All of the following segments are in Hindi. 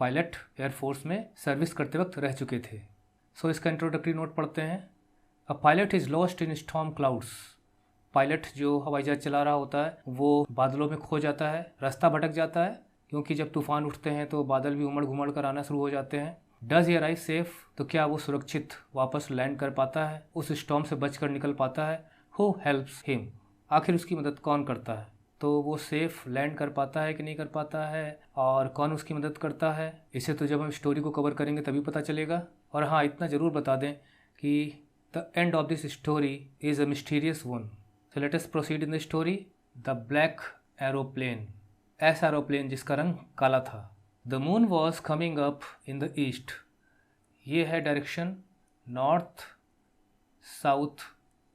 पायलट एयरफोर्स में सर्विस करते वक्त रह चुके थे। सो इसका इंट्रोडक्टरी नोट पढ़ते हैं। A pilot is lost in storm clouds. Pilot जो हवाई जहाज चला रहा होता है वो बादलों में खो जाता है, रास्ता भटक जाता है, क्योंकि जब तूफान उठते हैं तो बादल भी उमड़ घुमड़ कर आना शुरू हो जाते हैं। डज ही अराइव सेफ, तो क्या वो सुरक्षित वापस लैंड कर पाता है, उस स्टॉर्म से बचकर निकल पाता है। हु हेल्प्स हिम, आखिर उसकी मदद कौन करता है। तो वो सेफ लैंड कर पाता है कि नहीं कर पाता है, और कौन उसकी मदद करता है, इसे तो जब हम स्टोरी को कवर करेंगे तभी पता चलेगा। और हाँ, इतना ज़रूर बता दें कि the end of this story is a mysterious one. So let us proceed in the story. The black aeroplane, ऐसा एरोप्लेन जिसका रंग काला था। The moon was coming up in the east, ये है direction north, south,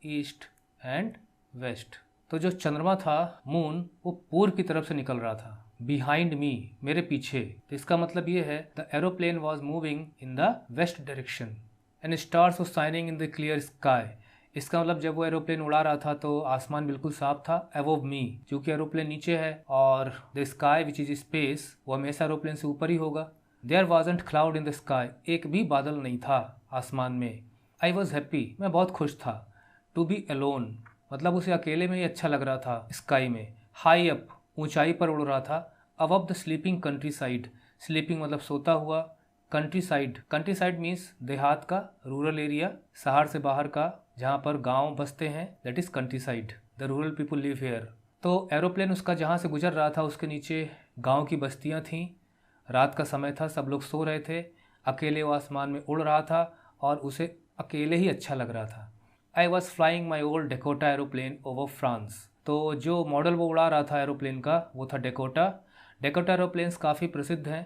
east and west. तो जो चंद्रमा था, मून, वो पूर्व की तरफ से निकल रहा था। बिहाइंड मी, मेरे पीछे। तो इसका मतलब ये है the aeroplane was moving in the west direction and stars was shining in the clear sky. इसका मतलब जब वो एरोप्लेन उड़ा रहा था तो आसमान बिल्कुल साफ था अबव मी, क्योंकि एरोप्लेन नीचे है और the sky which is space वो हमेशा एरोप्लेन से ऊपर ही होगा। There wasn't cloud in the sky, एक भी बादल नहीं था आसमान में। आई वॉज हैप्पी, मैं बहुत खुश था। टू बी अलोन, मतलब उसे अकेले में ही अच्छा लग रहा था स्काई में। हाई अप, ऊंचाई पर उड़ रहा था। Above the sleeping country side, sleeping मतलब सोता हुआ, country side, country side means देहात का, रूरल एरिया, शहर से बाहर का, जहाँ पर गांव बसते हैं, that is country side. The rural people live here. तो एरोप्लेन उसका जहाँ से गुजर रहा था उसके नीचे गांव की बस्तियाँ थीं। रात का समय था, सब लोग सो रहे थे। अकेले वो आसमान में उड़ रहा था और उसे अकेले ही अच्छा लग रहा था। I was flying my old Dakota aeroplane over France. तो जो मॉडल वो उड़ा रहा था एरोप्लेन का वो था डेकोटा। डेकोटा एरोप्लेन्स काफ़ी प्रसिद्ध हैं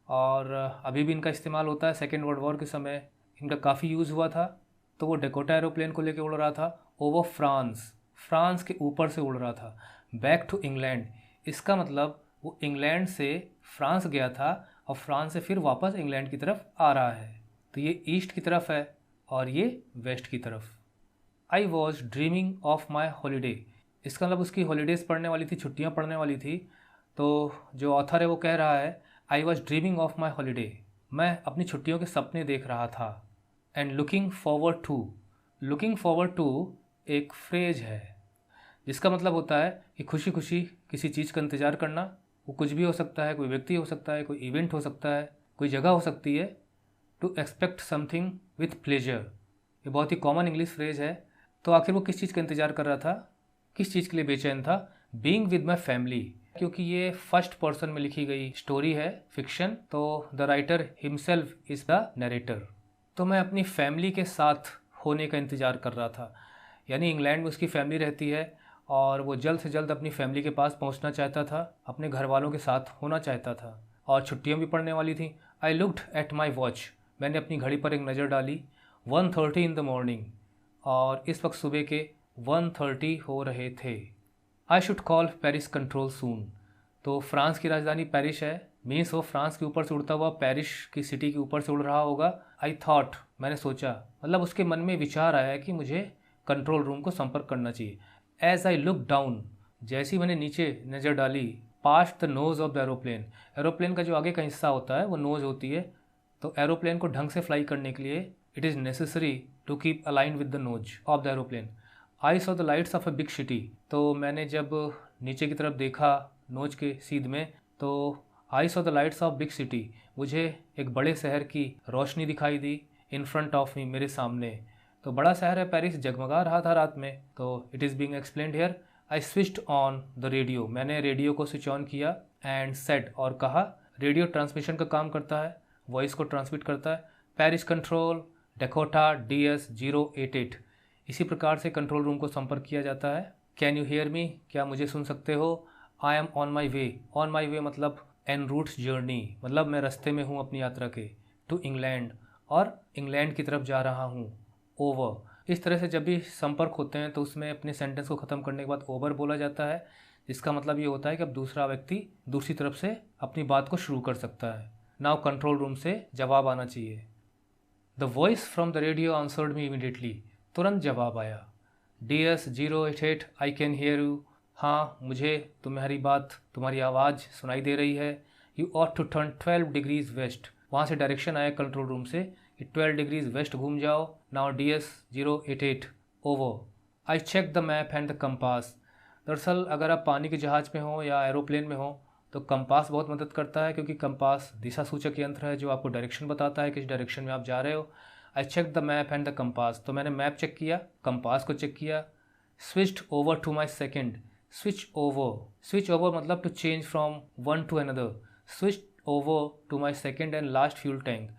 और अभी भी इनका इस्तेमाल होता है। सेकेंड वर्ल्ड वॉर के समय इनका काफ़ी यूज़ हुआ था। तो वो डेकोटा एरोप्लेन को लेकर उड़ रहा था ओवर फ्रांस, फ्रांस के ऊपर से उड़ रहा था। बैक टू इंग्लैंड, इसका मतलब वो इंग्लैंड से फ्रांस गया था और फ्रांस से फिर वापस इंग्लैंड की तरफ आ रहा है। तो ये ईस्ट की तरफ है और ये वेस्ट की तरफ। आई was dreaming of my holiday, इसका मतलब उसकी हॉलीडेज़ पढ़ने वाली थी, छुट्टियाँ पढ़ने वाली थी। तो जो ऑथर है वो कह रहा है I was dreaming of my holiday, मैं अपनी छुट्टियों के सपने देख रहा था। And looking forward to, looking forward to एक फ्रेज है जिसका मतलब होता है कि खुशी खुशी किसी चीज़ का इंतज़ार करना। वो कुछ भी हो सकता है, कोई व्यक्ति हो सकता है, कोई इवेंट हो सकता है, कोई जगह हो सकती है। To expect something with pleasure, ये बहुत ही कॉमन इंग्लिश फ्रेज है। तो आखिर वो किस चीज़ का इंतज़ार कर रहा था, किस चीज़ के लिए बेचैन था। बीइंग विद माई फैमिली, क्योंकि ये फर्स्ट पर्सन में लिखी गई स्टोरी है, फिक्शन, तो the writer himself is the narrator. तो मैं अपनी फैमिली के साथ होने का इंतज़ार कर रहा था, यानी इंग्लैंड में उसकी फैमिली रहती है और वो जल्द से जल्द अपनी फैमिली के पास पहुंचना चाहता था, अपने घर वालों के साथ होना चाहता था और छुट्टियां भी पड़ने वाली थी। I looked at my watch, मैंने अपनी घड़ी पर एक नज़र डाली। 1:30 इन द मॉर्निंग, और इस वक्त सुबह के 1:30 हो रहे थे। I should call Paris control soon, तो फ्रांस की राजधानी पेरिस है, मीन्स वो फ्रांस के ऊपर से उड़ता हुआ पेरिस की सिटी के ऊपर से उड़ रहा होगा। आई थॉट, मैंने सोचा, मतलब उसके मन में विचार आया कि मुझे कंट्रोल रूम को संपर्क करना चाहिए। एज आई लुक डाउन, जैसी मैंने नीचे नज़र डाली, past the nose of the aeroplane, aeroplane का जो आगे का हिस्सा होता है वो नोज होती है। तो एरोप्लेन को ढंग से फ्लाई करने के लिए it is necessary to keep align with the nose of the aeroplane. I saw the lights of a big city, तो मैंने जब नीचे की तरफ देखा नोज के सीध में, तो आई saw the lights of big city, मुझे एक बड़े शहर की रोशनी दिखाई दी। इन फ्रंट ऑफ मी, मेरे सामने। तो बड़ा शहर है पेरिस, जगमगा रहा था रात में। तो it is being explained here. I switched on the radio, मैंने रेडियो को स्विच ऑन किया। एंड सेड, और कहा, रेडियो ट्रांसमिशन का काम करता है, वॉइस को ट्रांसमिट करता है। पेरिस कंट्रोल डेकोटा DS088, इसी प्रकार से कंट्रोल रूम को संपर्क किया जाता है। कैन यू हेयर मी, क्या मुझे सुन सकते हो। I am on my way, on my way मतलब एन रूट्स जर्नी, मतलब मैं रास्ते में हूँ अपनी यात्रा के। टू इंग्लैंड, और इंग्लैंड की तरफ जा रहा हूँ। ओवर, इस तरह से जब भी संपर्क होते हैं तो उसमें अपने सेंटेंस को ख़त्म करने के बाद ओवर बोला जाता है, जिसका मतलब ये होता है कि अब दूसरा व्यक्ति दूसरी तरफ से अपनी बात को शुरू कर सकता है। नाउ कंट्रोल रूम से जवाब आना चाहिए। The voice from the radio answered me immediately, तुरंत जवाब आया। DS088, I can hear you, हाँ मुझे तुम्हारी बात, तुम्हारी आवाज़ सुनाई दे रही है। You ought to turn 12 degrees west. वहाँ से डायरेक्शन आया कंट्रोल रूम से कि 12 डिग्रीज वेस्ट घूम जाओ। Now DS 088 over. I check the map and the compass. दरअसल अगर आप पानी के जहाज़ में हो या एरोप्लेन में हो तो कंपास बहुत मदद करता है, क्योंकि कंपास दिशा सूचक यंत्र है जो आपको डायरेक्शन बताता है किस डायरेक्शन में आप जा रहे हो। I check the map and the compass, तो मैंने मैप चेक किया, कंपास को चेक किया। Switched over to my second. Switch over मतलब to change from one to another. Switch over to my second and last fuel tank.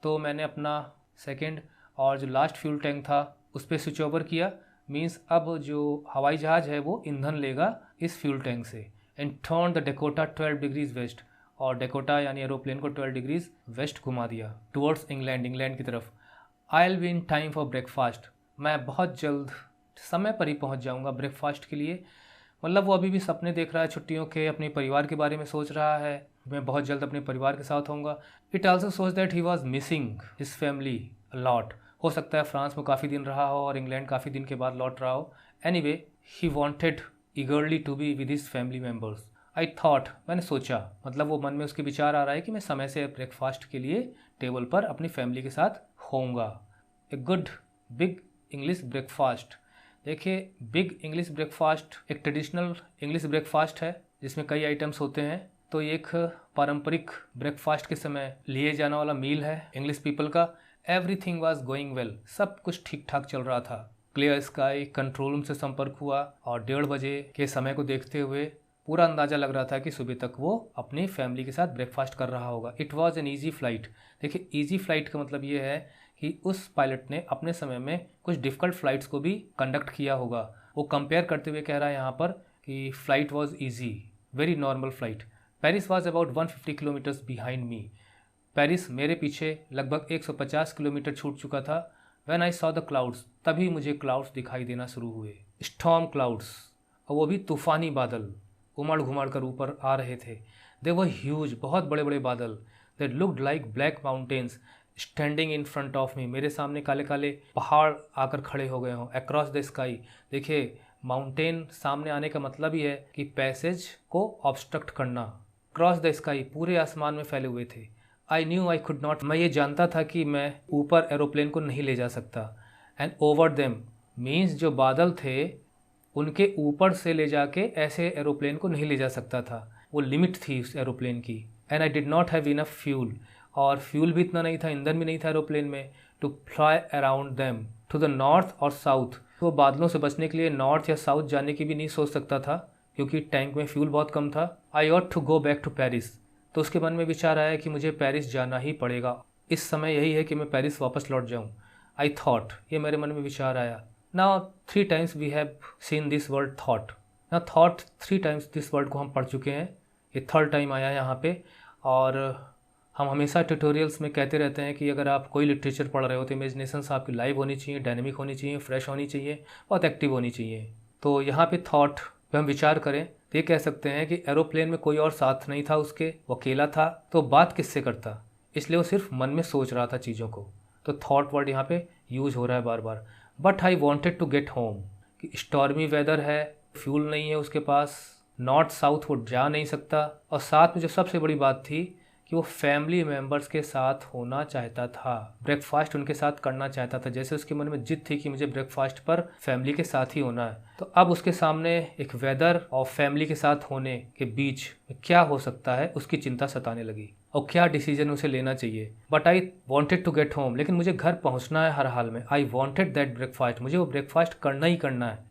तो मैंने अपना सेकेंड और जो लास्ट फ्यूल टैंक था उस पर स्विच ओवर किया। मीन्स अब जो हवाई जहाज़ है वो ईंधन लेगा इस फ्यूल टैंक से। And turn the Dakota 12 degrees west, और डेकोटा यानी एरोप्लेन को 12 डिग्रीज वेस्ट घुमा दिया टुवर्ड्स इंग्लैंड की तरफ। I will be in time for breakfast. मैं बहुत जल्द समय पर ही पहुंच जाऊंगा ब्रेकफास्ट के लिए। मतलब वो अभी भी सपने देख रहा है छुट्टियों के, अपने परिवार के बारे में सोच रहा है, मैं बहुत जल्द अपने परिवार के साथ होऊंगा। इट आल्सो सोच that he was missing his family a lot. हो सकता है फ्रांस में काफ़ी दिन रहा हो और इंग्लैंड काफ़ी दिन के बाद लौट रहा हो। Anyway he wanted eagerly to be with his family members. I thought, मैंने सोचा, मतलब वो मन में उसके विचार आ रहा है कि मैं समय से ब्रेकफास्ट के लिए टेबल पर अपनी फैमिली के साथ होऊंगा। A good big English breakfast. देखिए, बिग इंग्लिश ब्रेकफास्ट एक ट्रेडिशनल इंग्लिश ब्रेकफास्ट है जिसमें कई आइटम्स होते हैं। तो ये एक पारंपरिक ब्रेकफास्ट के समय लिए जाने वाला मील है इंग्लिश पीपल का। एवरीथिंग वाज गोइंग वेल, सब कुछ ठीक ठाक चल रहा था। क्लियर स्काई, कंट्रोल रूम से संपर्क हुआ और 1:30 बजे के समय को देखते हुए पूरा अंदाजा लग रहा था कि सुबह तक वो अपनी फैमिली के साथ ब्रेकफास्ट कर रहा होगा। It was an easy flight. देखिए, ईजी फ्लाइट का मतलब ये है कि उस पायलट ने अपने समय में कुछ डिफ़िकल्ट फ्लाइट्स को भी कंडक्ट किया होगा। वो कंपेयर करते हुए कह रहा है यहाँ पर कि flight was easy, very normal flight. Paris was about 150 kilometres behind me. Paris मेरे पीछे लगभग 150 किलोमीटर छूट चुका था। When I saw the clouds, तभी मुझे क्लाउड्स दिखाई देना शुरू हुए। स्टॉर्म क्लाउड्स, और वो भी तूफ़ानी बादल उमड़ घुमड़ कर ऊपर आ रहे थे। दे वर ह्यूज, बहुत बड़े बड़े बादल। They looked like black mountains standing in front of मी। मेरे सामने काले काले पहाड़ आकर खड़े हो गए हों। अक्रॉस द स्काई, देखिए माउंटेन सामने आने का मतलब ही है कि पैसेज को ऑब्स्ट्रक्ट करना। क्रॉस द स्काई, पूरे आसमान में फैले हुए थे। I knew I could not, मैं ये जानता था कि मैं ऊपर एरोप्लेन को नहीं ले जा सकता। एंड ओवर देम मीन्स जो बादल थे उनके ऊपर से ले जाके ऐसे एरोप्लेन को नहीं ले जा सकता था, वो लिमिट थी उस एरोप्लेन की। And I did not have enough fuel, और फ्यूल भी इतना नहीं था, ईंधन भी नहीं था एरोप्लेन में, to fly around them to the north और साउथ। तो बादलों से बचने के लिए नॉर्थ या साउथ जाने की भी नहीं सोच सकता था क्योंकि टैंक में फ्यूल बहुत कम था। I ought to go back to Paris, तो उसके मन में विचार आया कि मुझे पेरिस जाना ही पड़ेगा, इस समय यही है कि मैं पेरिस वापस लौट जाऊँ। आई थॉट, ये मेरे मन में विचार आया। Now 3 times we have seen this word thought. ना थॉट 3 times दिस वर्ड को हम पढ़ चुके हैं, ये 3rd टाइम आया यहाँ पे। और हम हमेशा ट्यूटोरियल्स में कहते रहते हैं कि अगर आप कोई लिटरेचर पढ़ रहे हो तो इमेजिनेशंस आपकी लाइव होनी चाहिए, डायनेमिक होनी चाहिए, फ्रेश होनी चाहिए, बहुत एक्टिव होनी चाहिए। तो यहाँ पे थॉट पे हम विचार करें तो ये कह सकते हैं कि एरोप्लेन में कोई और साथ नहीं था उसके, वो अकेला था, तो बात किससे करता, इसलिए वो सिर्फ मन में सोच रहा था चीज़ों को। तो थॉट वर्ड यहाँ पे यूज हो रहा है बार बार। But I wanted to get home, कि स्टॉर्मी वेदर है, फ्यूल नहीं है उसके पास, नॉर्थ साउथ वो जा नहीं सकता, और साथ में जो सबसे बड़ी बात थी कि वो फैमिली मेम्बर्स के साथ होना चाहता था, ब्रेकफास्ट उनके साथ करना चाहता था। जैसे उसके मन में जिद थी कि मुझे ब्रेकफास्ट पर फैमिली के साथ ही होना है। तो अब उसके सामने एक वेदर और फैमिली के साथ होने के बीच क्या हो सकता है, उसकी चिंता सताने लगी और क्या डिसीजन उसे लेना चाहिए। But I wanted to get home, लेकिन मुझे घर पहुंचना है हर हाल में। आई वॉन्टेड दैट ब्रेकफास्ट, मुझे वो ब्रेकफास्ट करना ही करना है।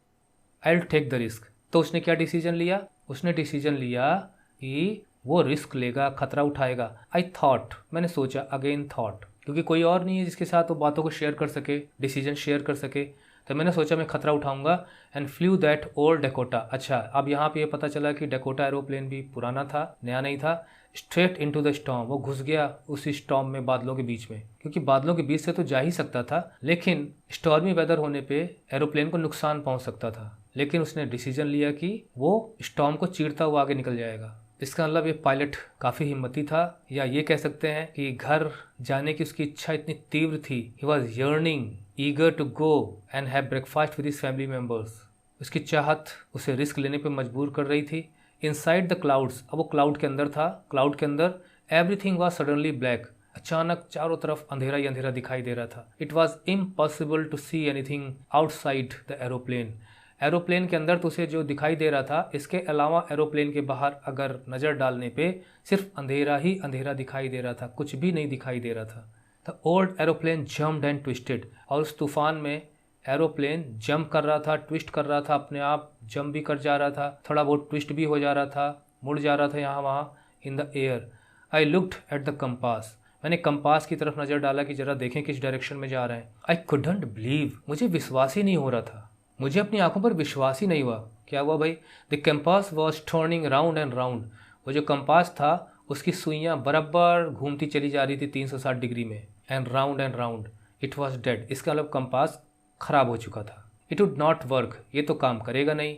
I will take the risk. तो उसने क्या डिसीजन लिया, उसने डिसीजन लिया कि वो रिस्क लेगा, खतरा उठाएगा। आई थॉट, मैंने सोचा, अगेन थॉट, क्योंकि कोई और नहीं है जिसके साथ वो बातों को शेयर कर सके, डिसीजन शेयर कर सके, तो मैंने सोचा मैं खतरा उठाऊंगा। And flu that old Dakota. अच्छा, अब यहाँ पे ये पता चला कि डेकोटा एरोप्लेन भी पुराना था, नया नहीं था। स्ट्रेट इनटू द स्टॉर्म, वो घुस गया उसी स्टॉर्म में, बादलों के बीच में, क्योंकि बादलों के बीच से तो जा ही सकता था, लेकिन स्टॉर्मी वेदर होने पे एरोप्लेन को नुकसान पहुंच सकता था। लेकिन उसने डिसीजन लिया कि वो स्टॉर्म को चीरता हुआ आगे निकल जाएगा। इसका मतलब ये पायलट काफ़ी हिम्मती था, या ये कह सकते हैं कि घर जाने की उसकी इच्छा इतनी तीव्र थी। He was yearning eager to go and have breakfast with his family members. उसकी चाहत उसे रिस्क लेने पे मजबूर कर रही थी। इनसाइड द क्लाउड्स, अब वो क्लाउड के अंदर था, क्लाउड के अंदर एवरीथिंग वॉज सडनली ब्लैक, अचानक चारों तरफ अंधेरा ही अंधेरा दिखाई दे रहा था। It was impossible to see anything outside the aeroplane, aeroplane के अंदर तो उसे जो दिखाई दे रहा था, इसके अलावा एरोप्लेन के बाहर अगर नज़र डालने पे सिर्फ अंधेरा ही अंधेरा दिखाई दे रहा था, कुछ भी नहीं दिखाई दे रहा था। The old aeroplane jumped and twisted, और उस तूफान में एरोप्लेन जंप कर रहा था, ट्विस्ट कर रहा था, अपने आप जंप भी कर जा रहा था, थोड़ा बहुत ट्विस्ट भी हो जा रहा था, मुड़ जा रहा था यहाँ वहाँ in the air. I looked at the compass, मैंने कंपास की तरफ नज़र डाला कि जरा देखें किस डायरेक्शन में जा रहे हैं। आई कुडंट बिलीव, मुझे विश्वास ही नहीं हो रहा था, मुझे अपनी आंखों पर विश्वास ही नहीं हुआ। क्या हुआ भाई? The compass was turning round and round, वो जो कंपास था उसकी सुइयाँ बराबर घूमती चली जा रही थी 360 डिग्री में, and round. It was dead, इसका मतलब कंपास खराब हो चुका था। इट वुड नॉट वर्क, ये तो काम करेगा नहीं।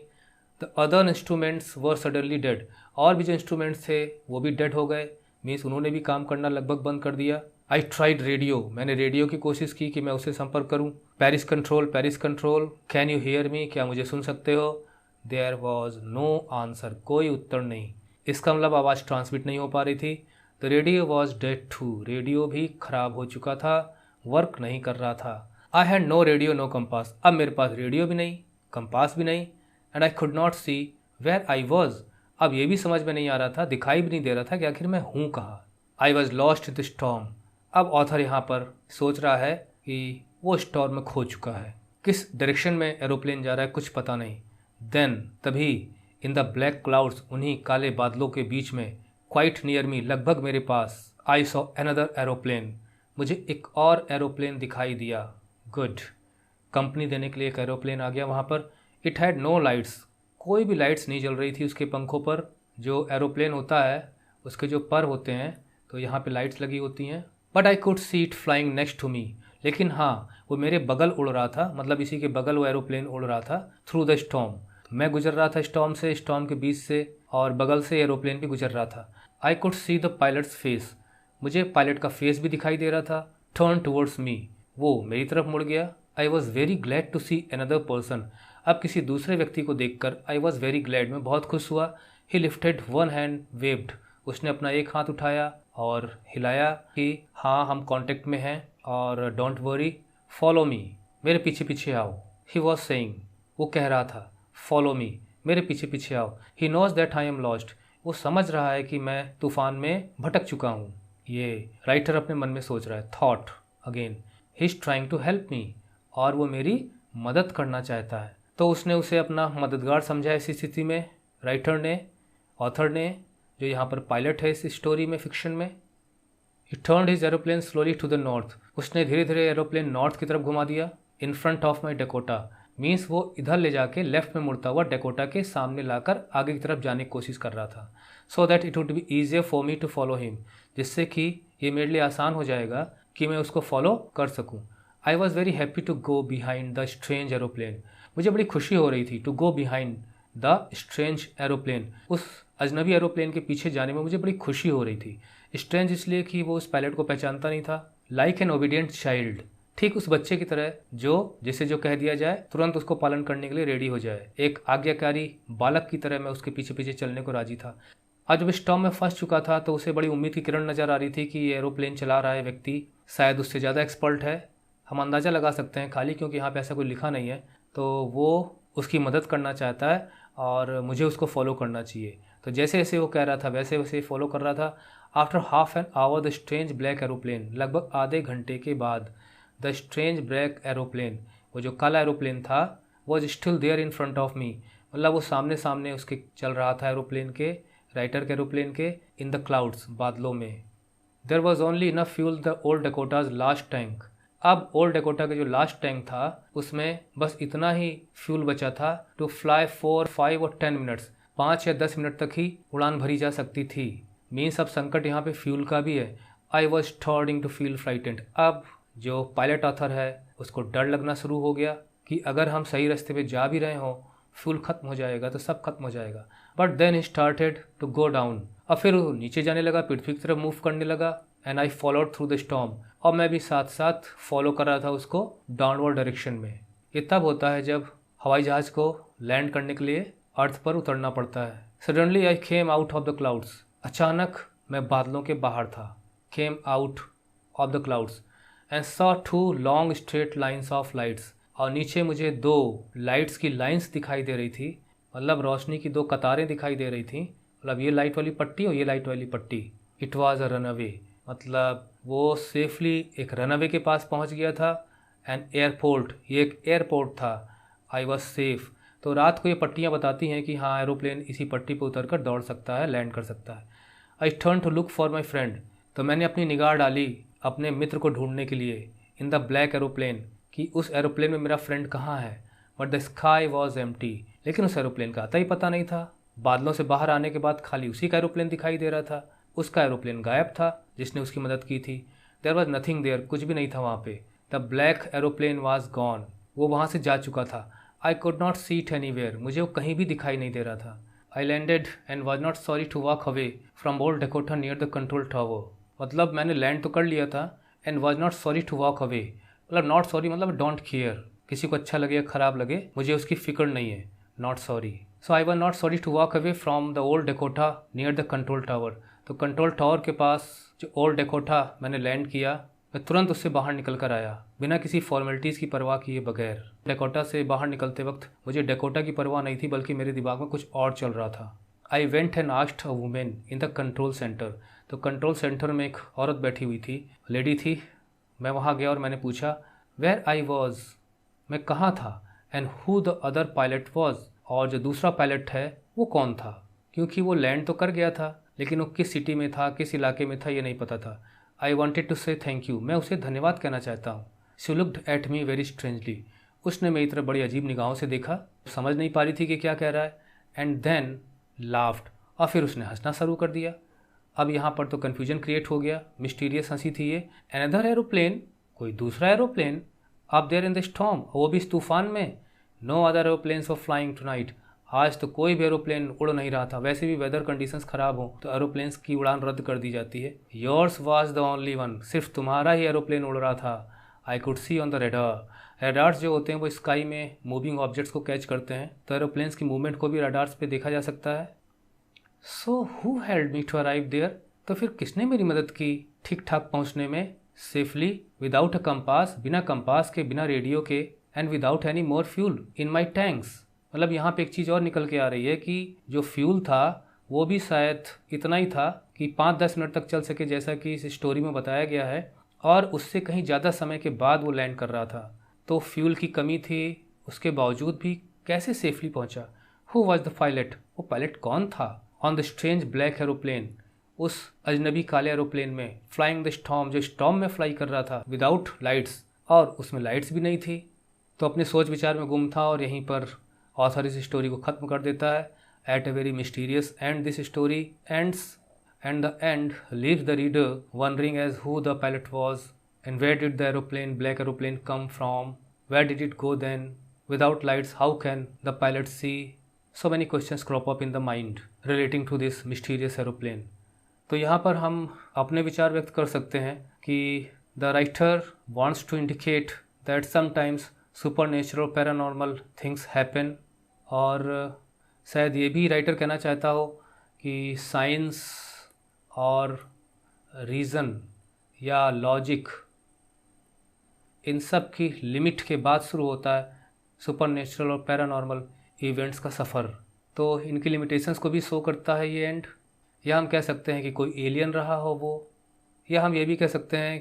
The other instruments were suddenly dead, और भी जो इंस्ट्रूमेंट्स थे वो भी डेड हो गए, मीन्स उन्होंने भी काम करना लगभग बंद कर दिया। आई ट्राइड रेडियो, मैंने रेडियो की कोशिश की कि मैं उससे संपर्क करूं। Paris control, can you hear me, क्या मुझे सुन सकते हो? देयर वॉज नो आंसर, कोई उत्तर नहीं, इसका मतलब आवाज़ ट्रांसमिट नहीं हो पा रही थी। The radio was dead too, radio भी खराब हो चुका था, वर्क नहीं कर रहा था। I had no radio no compass, अब मेरे पास रेडियो भी नहीं, कंपास भी नहीं, and I could not see where I was, अब ये भी समझ में नहीं आ रहा था, दिखाई भी नहीं दे रहा था कि आखिर मैं हूँ कहाँ। I was lost in the storm, अब ऑथर यहाँ पर सोच रहा है कि वो स्टॉर्म में खो चुका है, किस डायरेक्शन में एरोप्लेन जा रहा है कुछ पता नहीं। देन तभी इन द ब्लैक क्लाउड्स, उन्हीं काले बादलों के बीच में, क्वाइट नियर मी, लगभग मेरे पास, आई सॉ अनदर एरोप्लेन, मुझे एक और एरोप्लेन दिखाई दिया। गुड, कंपनी देने के लिए एक एरोप्लेन आ गया वहाँ पर। इट हैड नो लाइट्स, कोई भी लाइट्स नहीं जल रही थी उसके पंखों पर। जो एरोप्लेन होता है उसके जो पर होते हैं तो यहाँ पे लाइट्स लगी होती हैं। But I could see it flying next to me, लेकिन हाँ वो मेरे बगल उड़ रहा था, मतलब इसी के बगल वो एरोप्लेन उड़ रहा था। थ्रू द स्टॉर्म, मैं गुजर रहा था स्टॉर्म से, स्टॉर्म के बीच से, और बगल से एरोप्लेन भी गुजर रहा था। I could see the pilots face, मुझे पायलट का फेस भी दिखाई दे रहा था। टर्न टूवर्ड्स मी, वो मेरी तरफ मुड़ गया। I was very glad to see another person, अब किसी दूसरे व्यक्ति को देखकर आई वॉज वेरी ग्लैड, मैं बहुत खुश हुआ। ही लिफ्टेड वन हैंड वेव्ड, उसने अपना एक हाथ उठाया और हिलाया कि हाँ हम कांटेक्ट में हैं, और डोंट वरी फॉलो मी, मेरे पीछे पीछे आओ। ही वॉज सेइंग, वो कह रहा था फॉलो मी, मेरे पीछे पीछे आओ। He knows that I am lost, वो समझ रहा है कि मैं तूफान में भटक चुका हूँ। ये राइटर अपने मन में सोच रहा है, thought again, he is trying to help me, और वो मेरी मदद करना चाहता है। तो उसने उसे अपना मददगार समझा इस स्थिति में, राइटर ने, ऑथर ने, जो यहाँ पर पायलट है इस स्टोरी में, फिक्शन में। He turned his aeroplane slowly to the north, उसने धीरे धीरे एरोप्लेन नॉर्थ की तरफ घुमा दिया। In front of my Dakota, means वो इधर ले जाके लेफ्ट में मुड़ता हुआ डेकोटा के सामने लाकर आगे की तरफ जाने की कोशिश कर रहा था। So that it would be easier for me to follow him, जिससे कि ये मेरे लिए आसान हो जाएगा कि मैं उसको फॉलो कर सकूँ। I was very happy to go behind the strange aeroplane, मुझे बड़ी खुशी हो रही थी to go behind the strange aeroplane, उस अजनबी एरोप्लेन के पीछे जाने में मुझे बड़ी खुशी हो रही थी। स्ट्रेंज इसलिए कि वो उस पायलट को पहचानता नहीं था। लाइक एन ओबीडियंट चाइल्ड, ठीक उस बच्चे की तरह जिसे जो कह दिया जाए तुरंत उसको पालन करने के लिए रेडी हो जाए, एक आज्ञाकारी बालक की तरह मैं उसके पीछे पीछे चलने को राजी था। आज जब स्टॉर्म में फंस चुका था तो उसे बड़ी उम्मीद की किरण नजर आ रही थी कि ये एरोप्लेन चला रहा है व्यक्ति शायद उससे ज़्यादा एक्सपर्ट है, हम अंदाज़ा लगा सकते हैं खाली क्योंकि यहाँ पे ऐसा कोई लिखा नहीं है, तो वो उसकी मदद करना चाहता है और मुझे उसको फॉलो करना चाहिए। तो जैसे जैसे वो कह रहा था वैसे वैसे फॉलो कर रहा था। After half an hour the strange black aeroplane, लगभग आधे घंटे के बाद द स्ट्रेंज ब्लैक एरोप्लेन, वो जो काला एरोप्लेन था, was still there in front of me, मतलब वो सामने सामने उसके चल रहा था एरोप्लेन के, राइटर के एरोप्लेन के, इन द क्लाउड्स, बादलों में। There was only enough fuel the old Dakota's last tank, अब ओल्ड डेकोटा का जो लास्ट टैंक था उसमें बस इतना ही फ्यूल बचा था टू फ्लाई 4, 5 और 10 मिनट्स, 5 या 10 मिनट तक ही उड़ान भरी जा सकती थी। मीन्स अब संकट यहाँ पे फ्यूल का भी है। I was starting to feel frightened, अब जो पायलट ऑथर है उसको डर लगना शुरू हो गया कि अगर हम सही रास्ते पे जा भी रहे हों, फ्यूल खत्म हो जाएगा तो सब खत्म हो जाएगा। But then he started to go down, अब फिर वो नीचे जाने लगा, पृथ्वी की तरफ मूव करने लगा। And I followed through the storm, और मैं भी साथ साथ फॉलो कर रहा था उसको डाउनवर्ड डायरेक्शन में। ये तब होता है जब हवाई जहाज़ को लैंड करने के लिए अर्थ पर उतरना पड़ता है, suddenly I came out of the clouds, अचानक मैं बादलों के बाहर था। Came out of the clouds and saw 2 long straight lines of lights, और नीचे मुझे 2 लाइट्स की लाइन्स दिखाई दे रही थी, मतलब रोशनी की 2 कतारें दिखाई दे रही थी, मतलब ये लाइट वाली पट्टी और ये लाइट वाली पट्टी। इट वॉज अ रनअवे, मतलब वो सेफली एक रनअवे के पास पहुंच गया था। एंड एयरपोर्ट, ये एक एयरपोर्ट था। I was safe. तो रात को ये पट्टियाँ बताती हैं कि हाँ एरोप्लेन इसी पट्टी पर उतर कर दौड़ सकता है, लैंड कर सकता है। I turn to look for my friend, तो मैंने अपनी निगाह डाली अपने मित्र को ढूंढने के लिए इन द ब्लैक एरोप्लेन, कि उस एरोप्लेन में मेरा फ्रेंड कहाँ है। But the sky was empty, लेकिन उस एरोप्लेन का आता ही पता नहीं था। बादलों से बाहर आने के बाद खाली उसी का एरोप्लेन दिखाई दे रहा था, उसका एरोप्लेन गायब था जिसने उसकी मदद की थी। देयर वॉज नथिंग देयर, कुछ भी नहीं था वहाँ पे। The black aeroplane was gone, वो वहाँ से जा चुका था। I could not see it anywhere, मुझे वो कहीं भी दिखाई नहीं दे रहा था। I landed and was not sorry to walk away from old Dakota near the control tower, मतलब मैंने लैंड तो कर लिया था। And was not sorry to walk away, मतलब नॉट सॉरी मतलब डोंट केयर, किसी को अच्छा लगे या खराब लगे मुझे उसकी फिक्र नहीं है, not sorry. So I was not sorry to walk away from the old Dakota near the control tower, तो कंट्रोल टावर के पास जो ओल्ड डेकोटा मैंने लैंड किया, मैं तुरंत उससे बाहर निकल कर आया बिना किसी फॉर्मेलिटीज़ की परवाह किए बगैर। डेकोटा से बाहर निकलते वक्त मुझे डेकोटा की परवाह नहीं थी, बल्कि मेरे दिमाग में कुछ और चल रहा था। I went and asked a women in the control centre, तो कंट्रोल सेंटर में एक औरत बैठी हुई थी, लेडी थी। मैं वहाँ गया और मैंने पूछा वेयर आई वॉज, मैं कहाँ था, and who the other pilot was, और जो दूसरा पायलट है वो कौन था, क्योंकि वो लैंड तो कर गया था लेकिन वो किस सिटी में था, किस इलाके में था, ये नहीं पता था। आई वॉन्टेड टू से थैंक यू, मैं उसे धन्यवाद कहना चाहता हूँ। She looked at me very strangely, उसने मेरी तरफ बड़ी अजीब निगाहों से देखा, समझ नहीं पा रही थी कि क्या कह रहा है। एंड देन लाफ्ड, और फिर उसने हंसना शुरू कर दिया। अब यहाँ पर तो कन्फ्यूजन क्रिएट हो गया, मिस्टीरियस हंसी थी ये। अनदर एरोप्लेन, कोई दूसरा aeroplane, up there in the storm, वो भी इस तूफान में। No other aeroplanes were flying tonight, आज तो कोई भी एरोप्लेन उड़ नहीं रहा था। वैसे भी वेदर कंडीशंस खराब हो तो एरोप्लेन्स की उड़ान रद्द कर दी जाती है। Yours was the only one, सिर्फ तुम्हारा ही एरोप्लेन उड़ रहा था। I could C on the radar, radars जो होते हैं वो स्काई में मूविंग ऑब्जेक्ट्स को कैच करते हैं, तो एरोप्लेन्स की मूवमेंट को भी रेडार्स पे देखा जा सकता है। So who helped me to arrive there, तो फिर किसने मेरी मदद की ठीक ठाक पहुंचने में, सेफली, विदाउट अ कंपास, बिना कंपास के, बिना रेडियो के, and without any more fuel in my tanks. मतलब यहाँ पे एक चीज़ और निकल के आ रही है कि जो फ्यूल था वो भी शायद इतना ही था कि 5-10 मिनट तक चल सके, जैसा कि इस स्टोरी में बताया गया है, और उससे कहीं ज़्यादा समय के बाद वो लैंड कर रहा था। तो फ्यूल की कमी थी, उसके बावजूद भी कैसे सेफली पहुँचा। हु वॉज द पायलट, वो पायलट कौन था on the strange black aeroplane, उस अजनबी काले एरोप्लेन में, फ्लाइंग द स्टॉर्म, जो स्टॉर्म में फ्लाई कर रहा था, विदाउट लाइट्स, और उसमें लाइट्स भी नहीं थी। तो अपने सोच विचार में गुम था और यहीं पर ऑथर इस स्टोरी को ख़त्म कर देता है। At a very mysterious end this story ends, and the end leaves the reader wondering as who the pilot was, and where did the aeroplane, black aeroplane come from, where did it go then, without lights how can the pilot see. So many questions crop up in the mind relating to this mysterious aeroplane. तो यहाँ पर हम अपने विचार व्यक्त कर सकते हैं कि the writer wants to indicate that sometimes supernatural paranormal things happen, और शायद ये भी राइटर कहना चाहता हो कि साइंस और रीज़न या लॉजिक, इन सब की लिमिट के बाद शुरू होता है सुपरनेचुरल और पैरानॉर्मल इवेंट्स का सफ़र। तो इनकी लिमिटेशंस को भी शो करता है ये एंड। या हम कह सकते हैं कि कोई एलियन रहा हो वो, या हम ये भी कह सकते हैं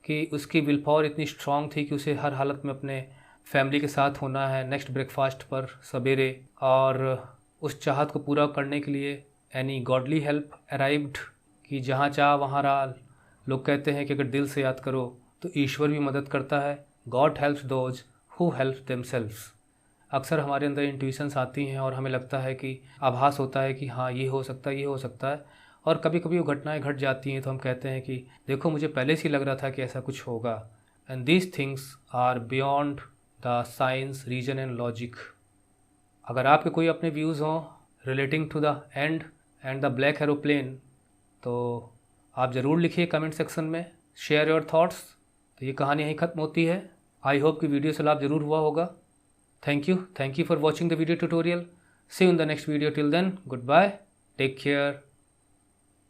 कि उसकी विल पावर इतनी स्ट्रांग थी कि उसे हर हालत में अपने फैमिली के साथ होना है नेक्स्ट ब्रेकफास्ट पर सवेरे, और उस चाहत को पूरा करने के लिए एनी गॉडली हेल्प अराइव्ड, कि जहाँ चाह वहाँ रहा। लोग कहते हैं कि अगर दिल से याद करो तो ईश्वर भी मदद करता है। God helps those who help themselves. अक्सर हमारे अंदर इंट्यूशंस आती हैं और हमें लगता है कि आभास होता है कि हाँ ये हो सकता है, ये हो सकता है, और कभी कभी वो घटनाएं घट जाती हैं तो हम कहते हैं कि देखो मुझे पहले से ही लग रहा था कि ऐसा कुछ होगा। And these things are beyond the science, reason and logic. अगर आपके कोई अपने व्यूज़ हों relating to the end the black aeroplane, तो आप ज़रूर लिखिए कमेंट सेक्शन में, शेयर योर थॉट्स। तो ये कहानी यहीं ख़त्म होती है। आई होप कि वीडियो से लाभ ज़रूर हुआ होगा। Thank you for watching the video tutorial. See you in the next video. Till then, goodbye. Take care.